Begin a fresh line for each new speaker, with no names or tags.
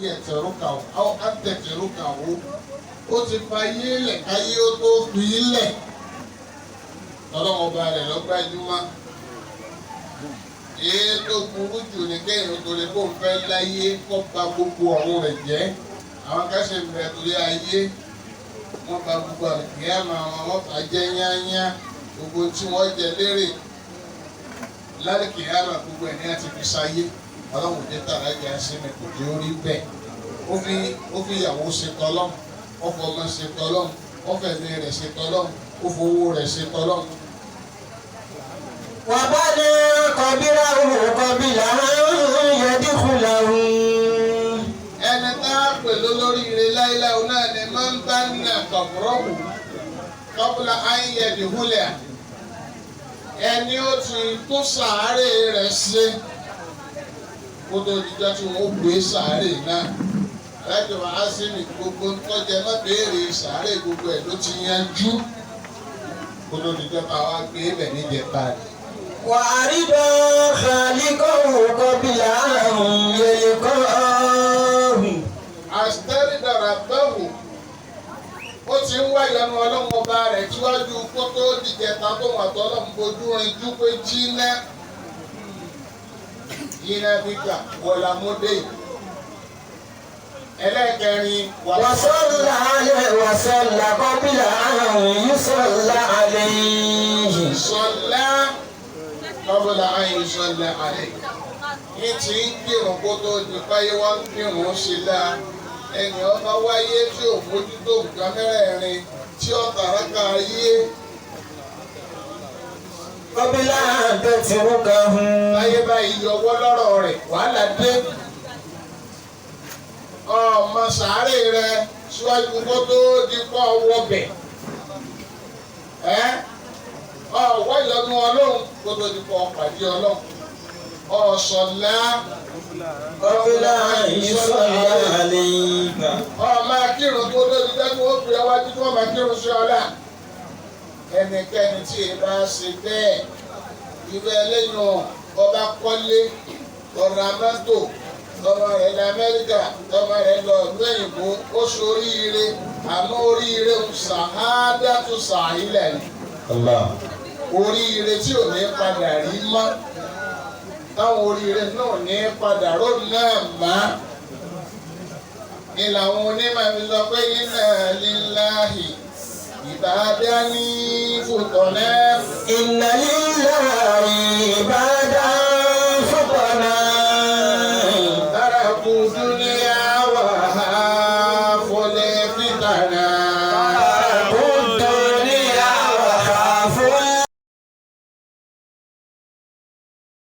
yẹtẹrúkà ó àtẹtẹrúkà ó ti fa yé lẹ̀ káyé ó tó fi lẹ̀ ọlọ́mọba rẹ̀ lọ́gbàjúmọ́ èyí tó burú jù ní kéèyàn torí kó ń fẹ́ láyé kó bà gbogbo ọ̀run rẹ̀ jẹ́ àwọn kẹ́sì bẹ̀rẹ̀ torí ayé wọ́n bà gbogbo àlùkìyà máa wọ́n fà jẹ́ yányá gbogbo tí wọ́n jẹ lérè lálùkìyà máa gbogbo ẹ̀ ní àti fi sáyé ọlọ́run jẹ́ tààrà jẹ́ àṣìmẹ̀ kò dé orí bẹ́ẹ̀ ó fi ìyàwó ṣe tọ́lọ́mù ó fọmọ ṣe tọ́lọ́mù ó fẹ̀mí rẹ̀ ṣe tọ́lọ́mù ó fowó rẹ̀ ṣe tọ́lọ́mù.
وبنى قبره قبل أن يدخله.
ẹni tá a pè lólórí ire láíláí náà ni máa ń bá nà kọ̀bùrọ̀hù qabla an yadkhula ẹni ó ti tún sàárè rẹ̀ ṣe kó tó dijọ́ tí wọ́n gbé sàárè náà láti wàá sí ní gbogbo tọ́jẹ́ má béèrè sàárè gbogbo ẹ̀ ló ti yanjú kó tó dijọ́ tá a wá gbé bẹ̀ níjẹta rẹ̀.
وعرض خالقه قبل أن يلقاه.
àṣìtẹ́rìdà rabbahu ó ti ń wá ìyanu ọlọ́run ọba rẹ̀ síwájú kó tó dìjẹta tó wà tọ́lọ́run bojú rinjú pé jíná yíná bíkà wọ̀làmúdé ẹlẹ́kẹrin
وصلى عليه وصلى قبل أن يصلى عليه.
sọlá qabla an yusalla alayhi ní ti ń kírun kó tó di páyé wá ń kírun sí la ẹni ọba wáyé tí ò mójútó nǹkan mẹ́rẹ̀ẹ̀rin tí ó tàràkà yé
قبل أن تتركه.
láyé báyìí yọwọ́ lọ́rọ̀ rẹ̀ wàhálà dé ọmọ sàárè rẹ̀ síwájú kó tó di pọ̀ wọbẹ̀ ọwọ́ ìyọnu ọlọ́run kó tó di pọ̀ pàdé ọlọ́run ọ̀sọ̀lá
قبل أن يصلى عليك.
ọmọ akírun tó lórí dájú ó fi ọwájú tí wọ́n máa kírun sí ọlá ẹnikẹ́ni tí ì bá ṣe bẹ́ẹ̀ ìwé ẹlẹ́yìn ọba kọ́lé ọ̀rọ̀ amẹ́tò ọmọ rẹ̀ ní Amẹ́ríkà ọmọ rẹ̀ lọ ìlú òyìnbó ó ṣoríire àmọ́ oríire ń sàádá tó sàáìlẹ̀ ni oríire tí ò ní padà rí mọ́ táwọn oríire náà ní padà róòlù náà má ni làwọn onímọ̀ mi sọ pé inna lillahi ìbádání fòtọ̀nẹ́.
inna lillahi ìbádání.